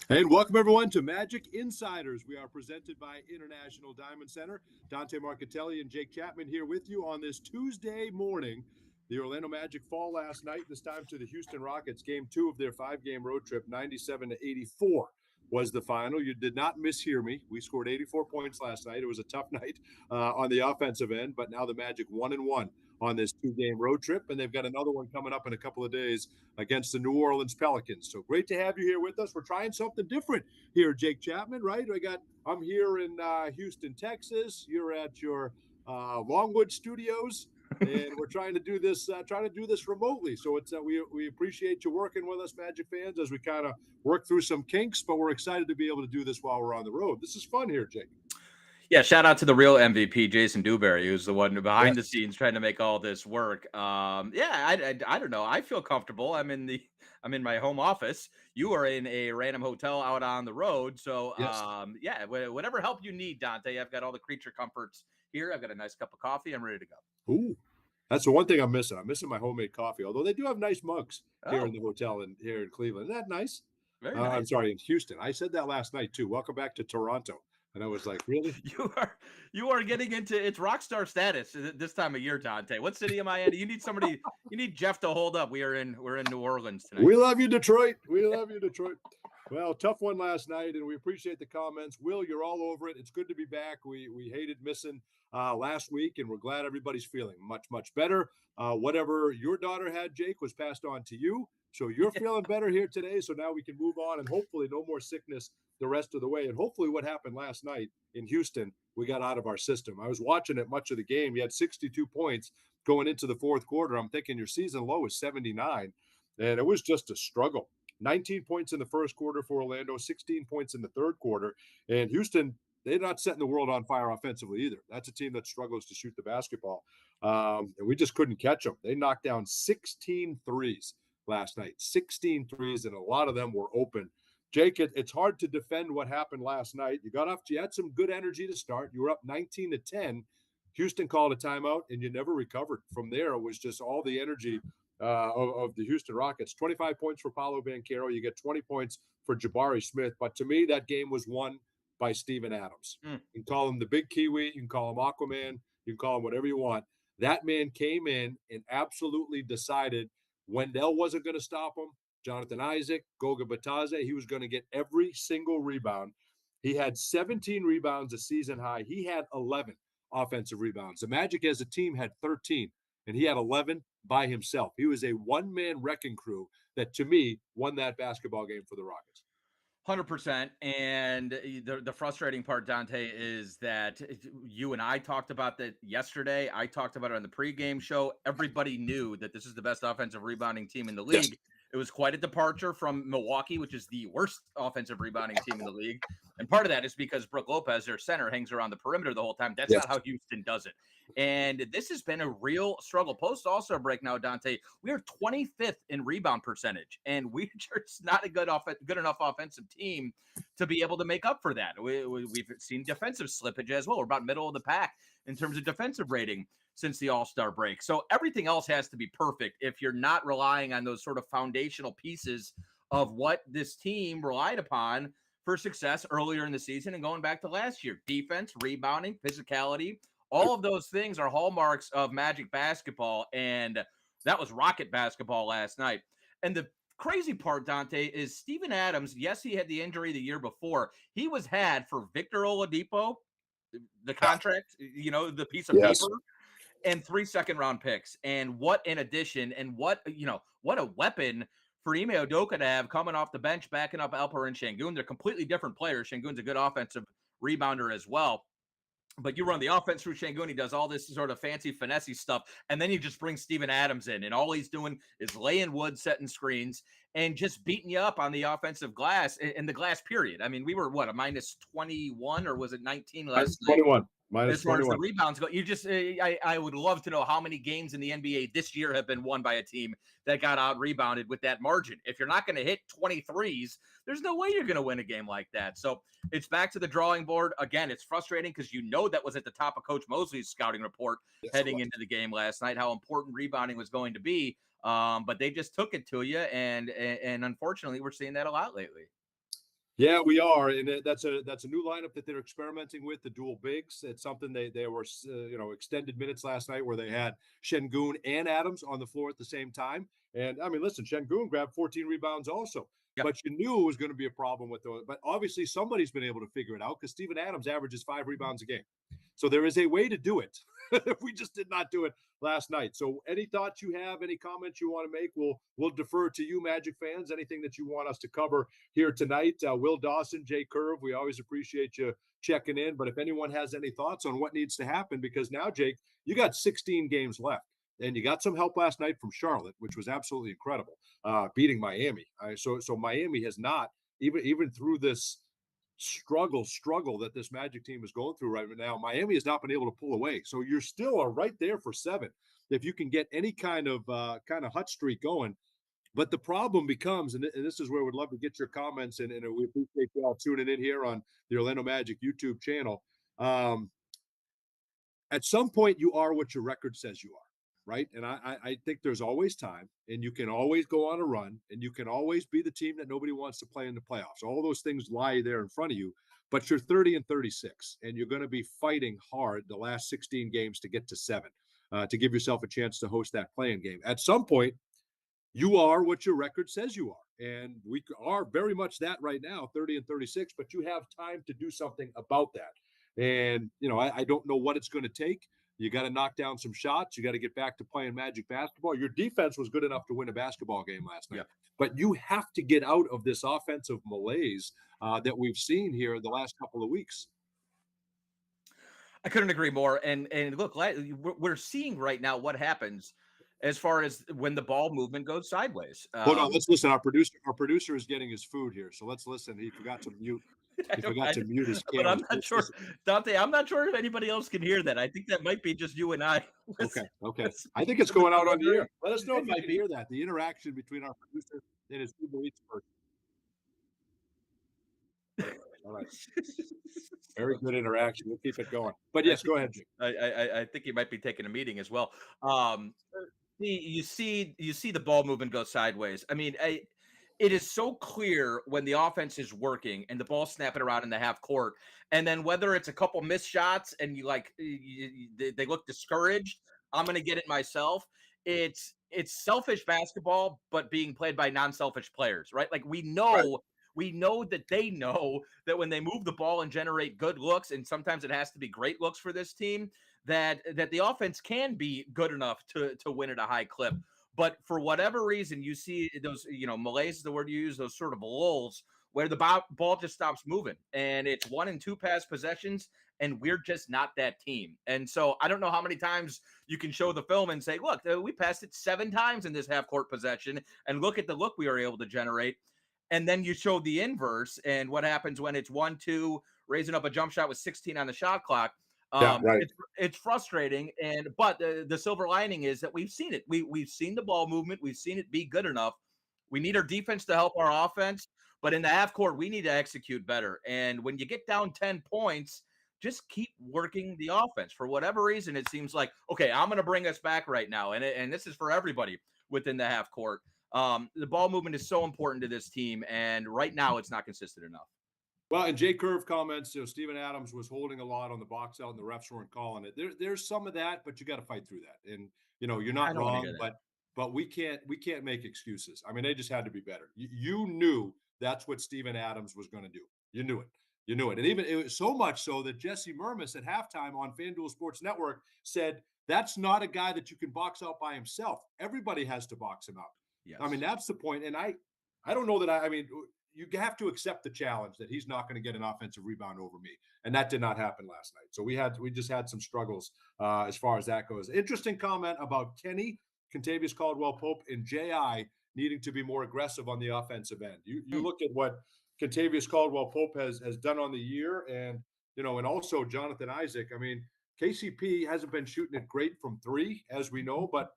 And welcome everyone to Magic Insiders. We are presented by International Diamond Center. Dante Marcatelli and Jake Chapman here with you on this Tuesday morning. The Orlando Magic fall last night, this time to the Houston Rockets. Game 2 of their 5-game road trip, 97-84 was the final. You did not mishear me. We scored 84 points last night. It was a tough night on the offensive end, but now the Magic 1-1 on this 2-game road trip, and they've got another one coming up in a couple of days against the New Orleans Pelicans. So great to have you here with us. We're trying something different here, Jake Chapman, right? I'm here in Houston, Texas. You're at your Longwood Studios, and we're trying to do this remotely. So it's we appreciate you working with us, Magic fans, as we kind of work through some kinks. But we're excited to be able to do this while we're on the road. This is fun here, Jake. Yeah, shout out to the real MVP, Jason Dewberry, who's the one behind the Yes. scenes trying to make all this work. I don't know. I feel comfortable. I'm in my home office. You are in a random hotel out on the road. So Yes. whatever help you need, Dante. I've got all the creature comforts here. I've got a nice cup of coffee. I'm ready to go. Ooh. That's the one thing I'm missing. I'm missing my homemade coffee, although they do have nice mugs here in Oh, the hotel and here in Cleveland. Isn't that nice? very I'm nice. sorry, in Houston. I said that last night too. Welcome back to Toronto. And I was like, really? You are you are getting into it's rock star status this time of year, Dante. What city am I in? You need somebody. You need Jeff to hold up. We're in New Orleans tonight. We love you, Detroit. We love you, Detroit. Well, tough one last night, and we appreciate the comments. Will, you're all over it. It's good to be back. We hated missing last week, and we're glad everybody's feeling much better. Whatever your daughter had, Jake, was passed on to you. So you're feeling better here today. So now we can move on, and hopefully no more sickness the rest of the way. And hopefully what happened last night in Houston, we got out of our system. I was watching it much of the game. You had 62 points going into the fourth quarter. I'm thinking your season low is 79, and it was just a struggle. 19 points in the first quarter for Orlando, 16 points in the third quarter. And Houston, they're not setting the world on fire offensively either. That's a team that struggles to shoot the basketball. And we just couldn't catch them. They knocked down 16 threes last night, 16 threes, and a lot of them were open. Jake, it's hard to defend what happened last night. You had some good energy to start. You were up 19-10. Houston called a timeout, and you never recovered. From there, it was just all the energy of the Houston Rockets. 25 points for Paolo Banchero. You get 20 points for Jabari Smith. But to me, that game was won by Steven Adams. Mm. You can call him the Big Kiwi. You can call him Aquaman. You can call him whatever you want. That man came in and absolutely decided Wendell wasn't going to stop him. Jonathan Isaac, Goga Bataze, he was going to get every single rebound. He had 17 rebounds, a season high. He had 11 offensive rebounds. The Magic as a team had 13, and he had 11 by himself. He was a one-man wrecking crew that, to me, won that basketball game for the Rockets. 100%. And the frustrating part, Dante, is that you and I talked about that yesterday. I talked about it on the pregame show. Everybody knew that this is the best offensive rebounding team in the Yes. league. It was quite a departure from Milwaukee, which is the worst offensive rebounding team in the league. And part of that is because Brook Lopez, their center, hangs around the perimeter the whole time. That's Yes. not how Houston does it. And this has been a real struggle. Post All-Star break now, Dante, we are 25th in rebound percentage, and we're just not a good enough offensive team to be able to make up for that. We've seen defensive slippage as well. We're about middle of the pack in terms of defensive rating since the All-Star break. So everything else has to be perfect if you're not relying on those sort of foundational pieces of what this team relied upon for success earlier in the season and going back to last year. Defense, rebounding, physicality, all of those things are hallmarks of Magic basketball, and that was Rocket basketball last night. And the crazy part, Dante, is Steven Adams. Yes, he had the injury the year before. He was had for Victor Oladipo, the contract, the piece of Yes. paper, and 3 second-round picks. And what an addition, and what a weapon for Ime Udoka to have coming off the bench, backing up Alper and Şengün. They're completely different players. Şengün's a good offensive rebounder as well. But you run the offense through Şengün. He does all this sort of fancy finesse stuff. And then you just bring Steven Adams in. And all he's doing is laying wood, setting screens, and just beating you up on the offensive glass in the glass period. I mean, we were, a minus 21 or was it 19 last night? 21. Minus As far as the 21. rebounds go, I would love to know how many games in the NBA this year have been won by a team that got out rebounded with that margin. If you're not going to hit 23s, there's no way you're going to win a game like that. So it's back to the drawing board. Again, it's frustrating because that was at the top of Coach Mosley's scouting report Yes, heading into the game last night, how important rebounding was going to be. But they just took it to you. And unfortunately, we're seeing that a lot lately. Yeah, we are, and that's a new lineup that they're experimenting with, the dual bigs. It's something they were extended minutes last night where they had Shengun and Adams on the floor at the same time. And I mean, listen, Shengun grabbed 14 rebounds also, Yep. but you knew it was going to be a problem with those. But obviously, somebody's been able to figure it out because Steven Adams averages 5 rebounds a game. So there is a way to do it. We just did not do it last night. So any thoughts you have, any comments you want to make, we'll defer to you, Magic fans. Anything that you want us to cover here tonight. Will Dawson, Jay Curve, we always appreciate you checking in. But if anyone has any thoughts on what needs to happen, because now, Jake, you got 16 games left. And you got some help last night from Charlotte, which was absolutely incredible, beating Miami. So Miami has not, even through this struggle that this Magic team is going through right now, Miami has not been able to pull away. So you're still right there for 7 if you can get any kind of hot streak going. But the problem becomes, and this is where we'd love to get your comments, and we appreciate you all tuning in here on the Orlando Magic YouTube channel. At some point, you are what your record says you are, right? And I think there's always time, and you can always go on a run, and you can always be the team that nobody wants to play in the playoffs. All those things lie there in front of you, but you're 30 and 36, and you're going to be fighting hard the last 16 games to get to 7, to give yourself a chance to host that playing game. At some point, you are what your record says you are. And we are very much that right now, 30 and 36, but you have time to do something about that. And, I don't know what it's going to take. You got to knock down some shots. You got to get back to playing Magic basketball. Your defense was good enough to win a basketball game last night, Yeah. but you have to get out of this offensive malaise that we've seen here the last couple of weeks. I couldn't agree more. And look, we're seeing right now what happens as far as when the ball movement goes sideways. Hold on, let's listen. Our producer is getting his food here, so let's listen. He forgot to mute. I He don't, forgot I, to mute his but camera. I'm So not let's sure, listen. Dante. I'm not sure if anybody else can hear that. I think that might be just you and I. Okay, okay. I Listening think it's to the going out on the delivery. air. Let us know It if you might can be. hear that. The interaction between our producer and his Uber Eats person. All right. Very good interaction. We'll keep it going. But I yes, think go ahead, Jake. I think he might be taking a meeting as well. You see the ball movement go sideways. I mean, it is so clear when the offense is working and the ball snapping around in the half court, and then whether it's a couple missed shots and they look discouraged. I'm going to get it myself. It's selfish basketball, but being played by non-selfish players, right? Like Right. we know that they know that when they move the ball and generate good looks, and sometimes it has to be great looks for this team, that the offense can be good enough to win at a high clip. But for whatever reason, you see those, malaise is the word you use, those sort of lulls where the ball just stops moving and it's 1 and 2 pass possessions. And we're just not that team. And so I don't know how many times you can show the film and say, look, we passed it 7 times in this half court possession. And look at the look we were able to generate. And then you show the inverse and what happens when it's 1-2, raising up a jump shot with 16 on the shot clock. Yeah, right. It's frustrating, but the silver lining is that we've seen it. We've seen the ball movement. We've seen it be good enough. We need our defense to help our offense, but in the half court, we need to execute better. And when you get down 10 points, just keep working the offense. For whatever reason, it seems like, okay, I'm going to bring us back right now, and this is for everybody within the half court. The ball movement is so important to this team, and right now, it's not consistent enough. Well, and Jay Curve comments, Steven Adams was holding a lot on the box out and the refs weren't calling it. There's some of that, but you got to fight through that. And you're I not don't want to wrong, hear that. but we can't make excuses. I mean, they just had to be better. You knew that's what Steven Adams was going to do. You knew it. You knew it. And even it was so much so that Jesse Murmis at halftime on FanDuel Sports Network said that's not a guy that you can box out by himself. Everybody has to box him out. I mean, Yes. that's the point. And I don't know that I mean, you have to accept the challenge that he's not going to get an offensive rebound over me, and that did not happen last night. So we just had some struggles as far as that goes. Interesting comment about Kenny, Contavious Caldwell Pope, and Ji needing to be more aggressive on the offensive end. You Hmm. look at what Contavious Caldwell Pope has done on the year, and and also Jonathan Isaac. I mean, KCP hasn't been shooting it great from 3, as we know, but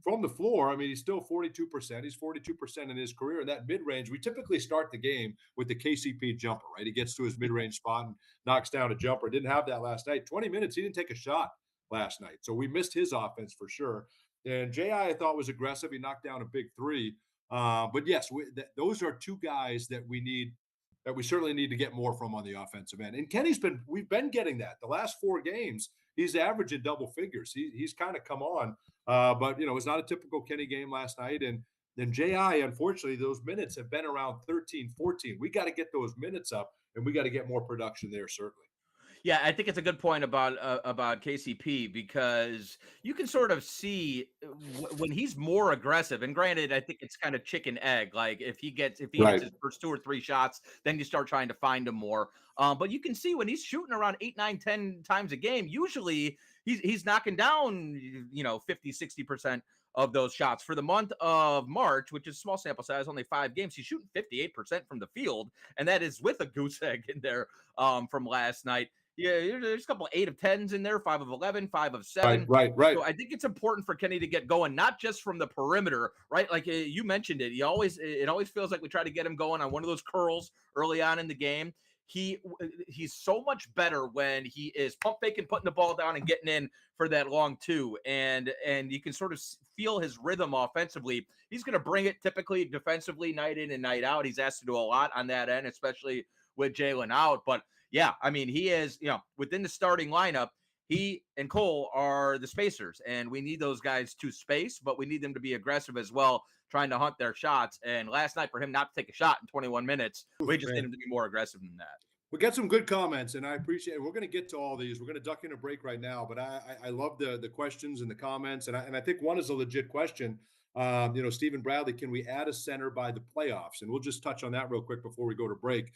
from the floor, I mean, he's still 42%. He's 42% in his career. And that mid range, we typically start the game with the KCP jumper, right? He gets to his mid range spot and knocks down a jumper. Didn't have that last night. 20 minutes, he didn't take a shot last night. So we missed his offense for sure. And I thought was aggressive. He knocked down a big 3. But yes, those are 2 guys that we need that we certainly need to get more from on the offensive end. And we've been getting that the last 4 games. He's averaging double figures. He's kind of come on, but it's not a typical Kenny game last night. And then Ji, unfortunately, those minutes have been around 13, 14. We got to get those minutes up, and we got to get more production there, certainly. Yeah, I think it's a good point about KCP, because you can sort of see when he's more aggressive. And granted, I think it's kind of chicken egg. Like if he hits his first 2 or 3 shots, then you start trying to find him more. But you can see when he's shooting around 8, 9, 10 times a game, usually he's knocking down 50-60% of those shots. For the month of March, which is small sample size, only 5 games, he's shooting 58% from the field, and that is with a goose egg in there from last night. Yeah, there's a couple of 8 of 10s in there, 5 of 11, 5 of 7. Right. So I think it's important for Kenny to get going, not just from the perimeter, right? Like you mentioned it. It always feels like we try to get him going on one of those curls early on in the game. He's so much better when he is pump faking, putting the ball down, and getting in for that long 2. And you can sort of feel his rhythm offensively. He's going to bring it typically defensively night in and night out. He's asked to do a lot on that end, especially with Jalen out. But yeah, I mean, he is, within the starting lineup, he and Cole are the spacers, and we need those guys to space, but we need them to be aggressive as well, trying to hunt their shots. And last night, for him not to take a shot in 21 minutes, we just need him to be more aggressive than that. We got some good comments, and I appreciate it. We're going to get to all these. We're going to duck in a break right now, but I love the questions and the comments, and I think one is a legit question. Stephen Bradley, can we add a center by the playoffs? And we'll just touch on that real quick before we go to break.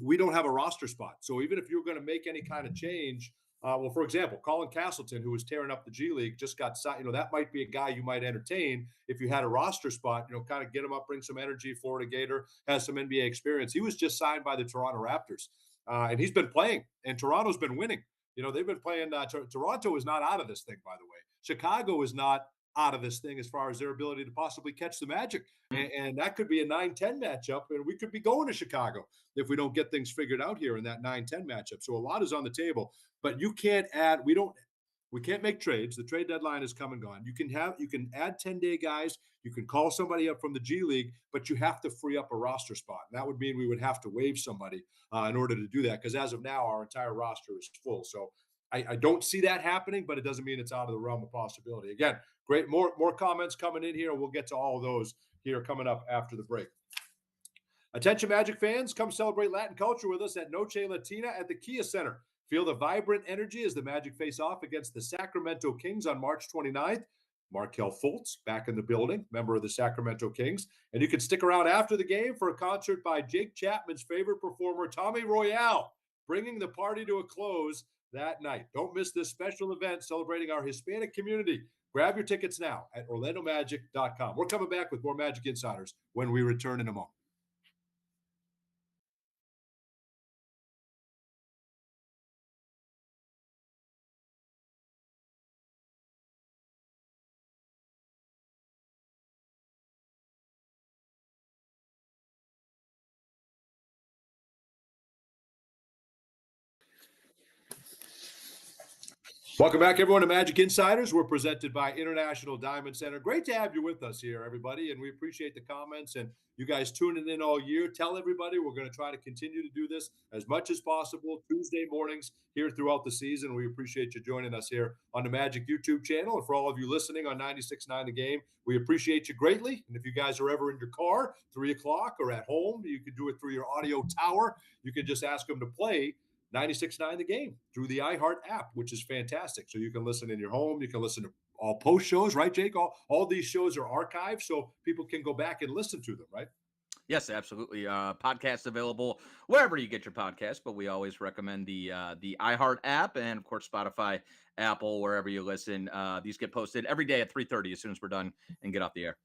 We don't have a roster spot. So even if you're going to make any kind of change, for example, Colin Castleton, who was tearing up the G League, just got signed. That might be a guy you might entertain if you had a roster spot, kind of get him up, bring some energy. Florida Gator, has some NBA experience. He was just signed by the Toronto Raptors, and he's been playing, and Toronto's been winning. They've been playing. Toronto is not out of this thing, by the way. Chicago is not out of this thing as far as their ability to possibly catch the Magic. And that could be a 9-10 matchup, and we could be going to Chicago if we don't get things figured out here in that 9-10 matchup. So a lot is on the table, but you can't add, we can't make trades. The trade deadline is come and gone. You can add 10-day guys. You can call somebody up from the G League, but you have to free up a roster spot. And that would mean we would have to waive somebody in order to do that. Because as of now, our entire roster is full. So I don't see that happening, but it doesn't mean it's out of the realm of possibility. Again, great. More comments coming in here. We'll get to all of those here coming up after the break. Attention Magic fans, come celebrate Latin culture with us at Noche Latina at the Kia Center. Feel the vibrant energy as the Magic face off against the Sacramento Kings on March 29th. Markelle Fultz back in the building, member of the Sacramento Kings. And you can stick around after the game for a concert by Jake Chapman's favorite performer, Tommy Royale, bringing the party to a close that night. Don't miss this special event celebrating our Hispanic community. Grab your tickets now at OrlandoMagic.com. We're coming back with more Magic Insiders when we return in a moment. Welcome back, everyone, to Magic Insiders. We're presented by International Diamond Center. Great to have you with us here, everybody, and we appreciate the comments and you guys tuning in all year. Tell everybody we're going to try to continue to do this as much as possible Tuesday mornings here throughout the season. We appreciate you joining us here on the Magic YouTube channel. And for all of you listening on 96.9 The Game, we appreciate you greatly. And if you guys are ever in your car, 3 o'clock, or at home, you can do it through your audio tower. You can just ask them to play 96.9 The Game through the iHeart app, which is fantastic. So you can listen in your home. You can listen to all post shows, right, Jake? All these shows are archived, so people can go back and listen to them, right? Yes, absolutely. Podcasts available wherever you get your podcasts, but we always recommend the iHeart app and, of course, Spotify, Apple, wherever you listen. These get posted every day at 3:30 as soon as we're done and get off the air.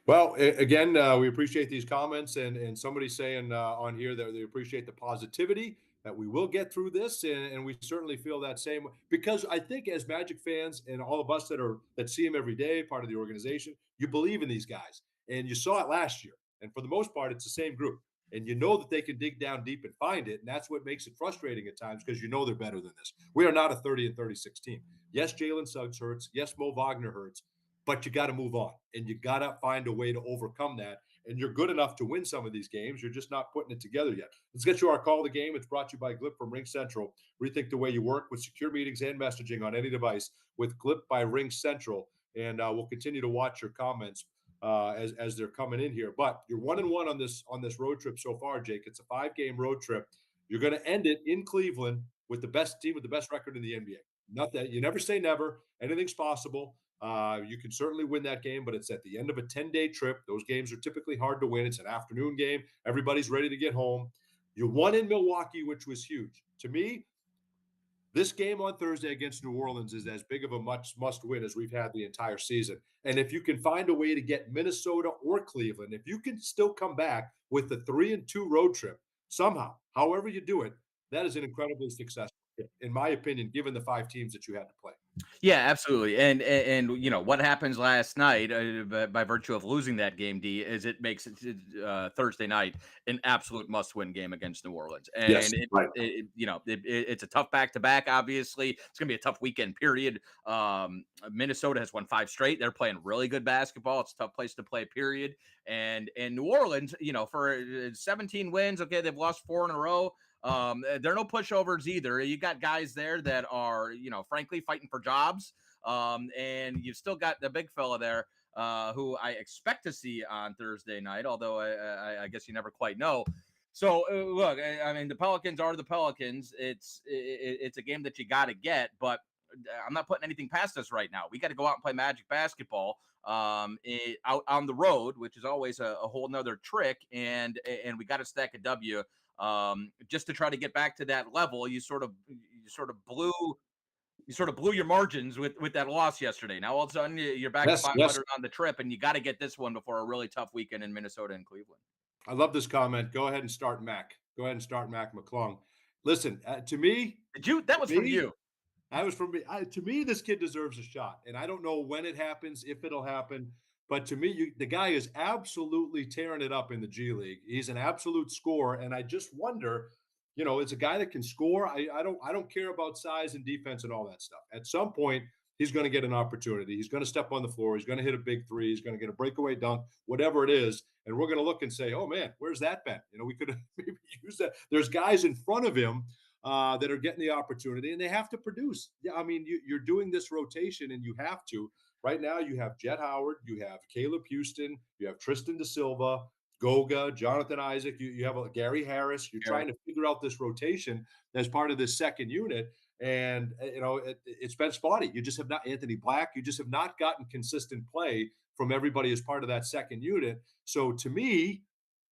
Well, again, we appreciate these comments and somebody saying on here that they appreciate the positivity, that we will get through this, and we certainly feel that same, because I think as Magic fans and all of us that see them every day, part of the organization, you believe in these guys, and you saw it last year, and for the most part, it's the same group, and you know that they can dig down deep and find it, and that's what makes it frustrating at times, because you know they're better than this. We are not a 30-36 team. Yes, Jalen Suggs hurts. Yes, Mo Wagner hurts. But you got to move on, and you got to find a way to overcome that. and you're good enough to win some of these games. You're just not putting it together yet. Let's get to our call of the game. It's brought to you by Glip from Ring Central. Rethink the way you work with secure meetings and messaging on any device with Glip by Ring Central. And we'll continue to watch your comments as they're coming in here. But you're 1-1 on this road trip so far, Jake. It's a 5-game road trip. You're going to end it in Cleveland with the best team with the best record in the NBA. Not that you never say never. Anything's possible. You can certainly win that game, but it's at the end of a 10-day trip. Those games are typically hard to win. It's an afternoon game. Everybody's ready to get home. You won in Milwaukee, which was huge. To me, this game on Thursday against New Orleans is as big of a must win as we've had the entire season. And if you can find a way to get Minnesota or Cleveland, if you can still come back with the 3-2 road trip somehow, however you do it, that is an incredibly successful, in my opinion, given the 5 teams that you had to play. Yeah, absolutely. And you know what happens last night by virtue of losing that game, D, is it makes it Thursday night an absolute must-win game against New Orleans. And Yes, right. it's a tough back-to-back. Obviously, it's going to be a tough weekend. Period. Minnesota has won 5 straight. They're playing really good basketball. It's a tough place to play. Period. And New Orleans, for 17 wins, okay, they've lost 4 in a row. They're no pushovers either. You got guys there that are, frankly, fighting for jobs. And you've still got the big fella there, who I expect to see on Thursday night, although I guess you never quite know. So look, I mean, the Pelicans are the Pelicans. It's a game that you got to get, but I'm not putting anything past us right now. We got to go out and play Magic basketball out on the road, which is always a whole nother trick. And we got to stack a W. Just to try to get back to that level. You sort of blew your margins with that loss yesterday. Now all of a sudden you're back to 500 on the trip, and you got to get this one before a really tough weekend in Minnesota and Cleveland. I love this comment. Go ahead and start Mac. Go ahead and start Mac McClung. Listen, to me, that was from you. That was from me. To me, this kid deserves a shot, and I don't know when it happens, if it'll happen. But to me, the guy is absolutely tearing it up in the G League. He's an absolute scorer, and I just wonder, it's a guy that can score. I don't care about size and defense and all that stuff. At some point, he's going to get an opportunity. He's going to step on the floor. He's going to hit a big 3. He's going to get a breakaway dunk, whatever it is, and we're going to look and say, "Oh man, where's that been?" We could have maybe used that. There's guys in front of him that are getting the opportunity, and they have to produce. Yeah, I mean, you're doing this rotation, and you have to. Right now, you have Jet Howard, you have Caleb Houston, you have Tristan Da Silva, Goga, Jonathan Isaac, you have Gary Harris. You're trying to figure out this rotation as part of this second unit, and it's been spotty. You just have not Anthony Black. You just have not gotten consistent play from everybody as part of that second unit. So to me,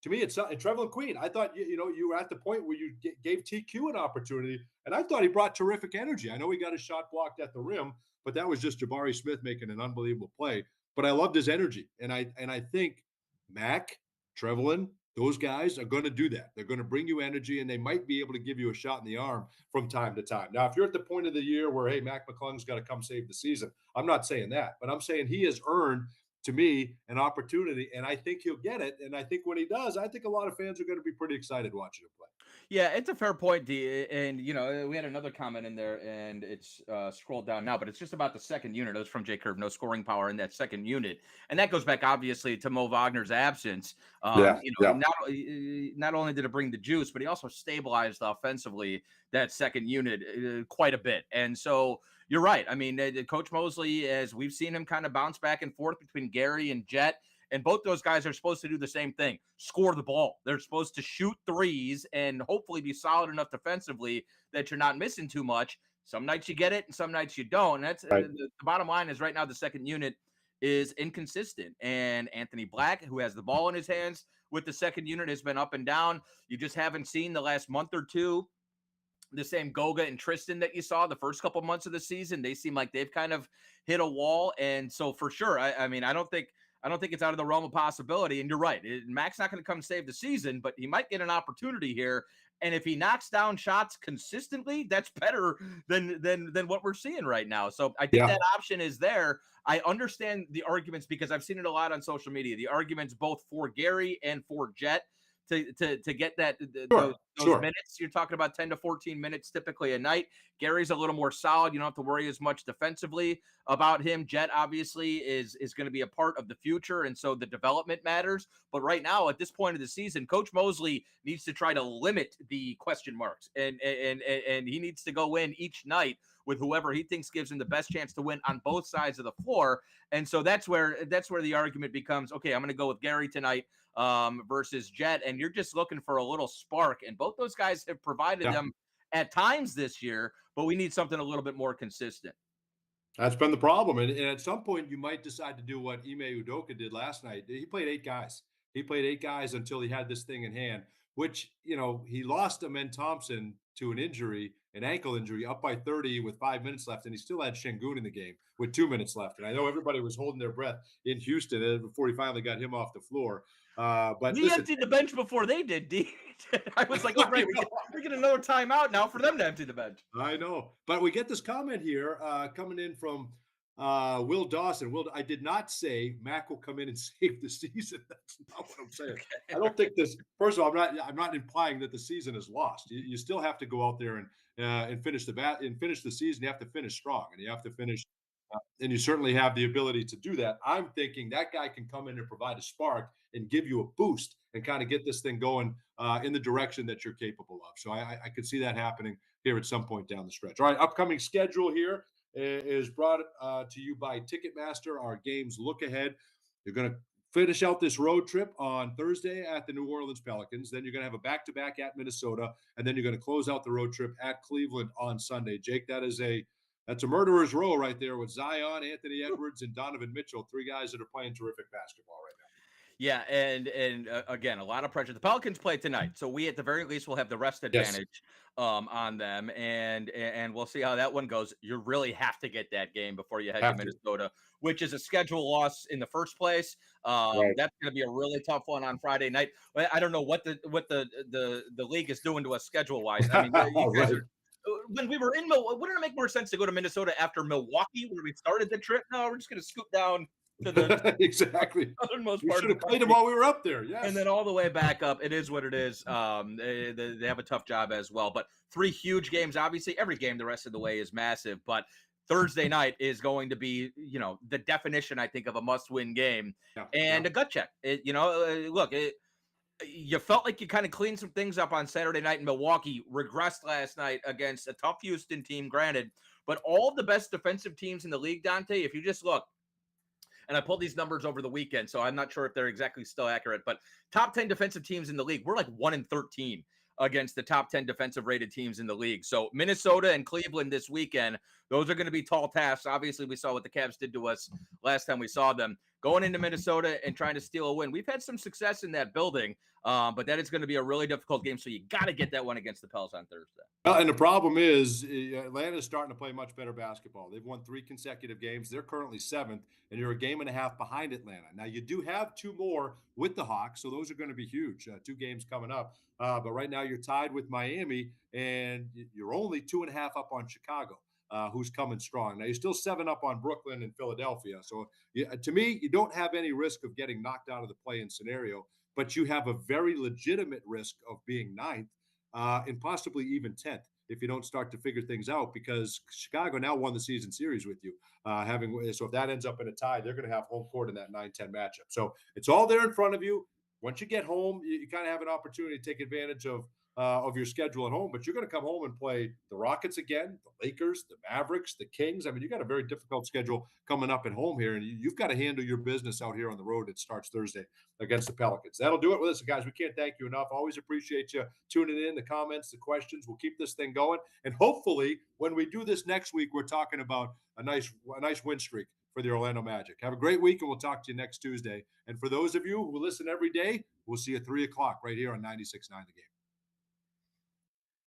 it's Trevelyan Queen. I thought you were at the point where you gave TQ an opportunity, and I thought he brought terrific energy. I know he got his shot blocked at the rim, but that was just Jabari Smith making an unbelievable play. But I loved his energy, and I think Mac, Trevelyan, those guys are going to do that. They're going to bring you energy, and they might be able to give you a shot in the arm from time to time. Now, if you're at the point of the year where, hey, Mac McClung's got to come save the season, I'm not saying that, but I'm saying he has earned, to me, an opportunity, and I think he'll get it. And I think when he does, I think a lot of fans are going to be pretty excited watching him play. Yeah, it's a fair point, D. And we had another comment in there, and it's scrolled down now, but it's just about the second unit. It was from J Curve. No scoring power in that second unit, and that goes back obviously to Mo Wagner's absence. Not only did it bring the juice, but he also stabilized offensively that second unit quite a bit. And so you're right. I mean, Coach Mosley, as we've seen him kind of bounce back and forth between Gary and Jet. And both those guys are supposed to do the same thing, score the ball. They're supposed to shoot threes and hopefully be solid enough defensively that you're not missing too much. Some nights you get it and some nights you don't. And that's right. The bottom line is right now the second unit is inconsistent. And Anthony Black, who has the ball in his hands with the second unit, has been up and down. You just haven't seen the last month or two the same Goga and Tristan that you saw the first couple months of the season. They seem like they've kind of hit a wall. And so for sure, I mean, I don't think it's out of the realm of possibility. And you're right. Mac's not going to come save the season, but he might get an opportunity here. And if he knocks down shots consistently, that's better than what we're seeing right now. So I think that option is there. I understand the arguments because I've seen it a lot on social media. The arguments both for Gary and for Jet, to get Sure, those sure. minutes. You're talking about 10 to 14 minutes typically a night. Gary's a little more solid. You don't have to worry as much defensively about him. Jet obviously is going to be a part of the future, and so the development matters. But right now, at this point of the season, Coach Mosley needs to try to limit the question marks, and he needs to go in each night with whoever he thinks gives him the best chance to win on both sides of the floor. And so that's where the argument becomes, okay, I'm going to go with Gary tonight versus Jet, and you're just looking for a little spark. And both those guys have provided Yeah. them at times this year, but we need something a little bit more consistent. That's been the problem. And at some point, you might decide to do what Ime Udoka did last night. He played 8 guys. He played 8 guys until he had this thing in hand, which, he lost Amen Thompson to an injury, an ankle injury, up by 30 with 5 minutes left. And he still had Şengün in the game with 2 minutes left. And I know everybody was holding their breath in Houston before he finally got him off the floor. But We listen, emptied the bench before they did, D. I was like, oh, great, we get another timeout now for them to empty the bench. I know, but we get this comment here coming in from Will Dawson. Will, I did not say Mac will come in and save the season. That's not what I'm saying. Okay. I don't think this. First of all, I'm not implying that the season is lost. You still have to go out there and finish the season. You have to finish strong, and you have to finish. And you certainly have the ability to do that. I'm thinking that guy can come in and provide a spark and give you a boost and kind of get this thing going in the direction that you're capable of. So I could see that happening here at some point down the stretch. All right, upcoming schedule here is brought to you by Ticketmaster. Our games look ahead. You're going to finish out this road trip on Thursday at the New Orleans Pelicans. Then you're going to have a back-to-back at Minnesota, and then you're going to close out the road trip at Cleveland on Sunday. Jake, that's a murderer's row right there with Zion, Anthony Edwards, and Donovan Mitchell, 3 guys that are playing terrific basketball right now. Yeah, and again, a lot of pressure. The Pelicans play tonight, so we at the very least will have the rest Yes. advantage on them, and we'll see how that one goes. You really have to get that game before you head to Minnesota, which is a schedule loss in the first place. Right. That's going to be a really tough one on Friday night. I don't know what the league is doing to us schedule wise. I mean, you guys Right. are. When we were in Milwaukee, wouldn't it make more sense to go to Minnesota after Milwaukee, where we started the trip? No, we're just going to scoot down to the Exactly. southernmost We part should of have the played them country. while we were up there. Yes. And then all the way back up. It is what it is. They have a tough job as well. But 3 huge games. Obviously, every game the rest of the way is massive. But Thursday night is going to be, the definition, I think, of a must-win game and a gut check. Look, you felt like you kind of cleaned some things up on Saturday night in Milwaukee, regressed last night against a tough Houston team, granted. But all the best defensive teams in the league, Dante, if you just look, and I pulled these numbers over the weekend, so I'm not sure if they're exactly still accurate, but top 10 defensive teams in the league, we're like 1-13 against the top 10 defensive rated teams in the league. So Minnesota and Cleveland this weekend, those are going to be tall tasks. Obviously, we saw what the Cavs did to us last time we saw them. Going into Minnesota and trying to steal a win. We've had some success in that building, but that is going to be a really difficult game. So you got to get that one against the Pels on Thursday. Well, and the problem is Atlanta's starting to play much better basketball. They've won 3 consecutive games. They're currently 7th, and you're a game and a half behind Atlanta. Now, you do have 2 more with the Hawks, so those are going to be huge. 2 games coming up. But right now you're tied with Miami, and you're only 2.5 up on Chicago. Who's coming strong. Now, you're still 7 up on Brooklyn and Philadelphia. So, to me, you don't have any risk of getting knocked out of the play-in scenario, but you have a very legitimate risk of being 9th and possibly even 10th if you don't start to figure things out, because Chicago now won the season series with you. So if that ends up in a tie, they're going to have home court in that 9-10 matchup. So it's all there in front of you. Once you get home, you kind of have an opportunity to take advantage of your schedule at home, but you're going to come home and play the Rockets again, the Lakers, the Mavericks, the Kings. I mean, you got a very difficult schedule coming up at home here, and you've got to handle your business out here on the road. It starts Thursday against the Pelicans. That'll do it with us, guys. We can't thank you enough. Always appreciate you tuning in, the comments, the questions. We'll keep this thing going, and hopefully, when we do this next week, we're talking about a nice win streak for the Orlando Magic. Have a great week, and we'll talk to you next Tuesday. And for those of you who listen every day, we'll see you at 3 o'clock right here on 96.9 The Game.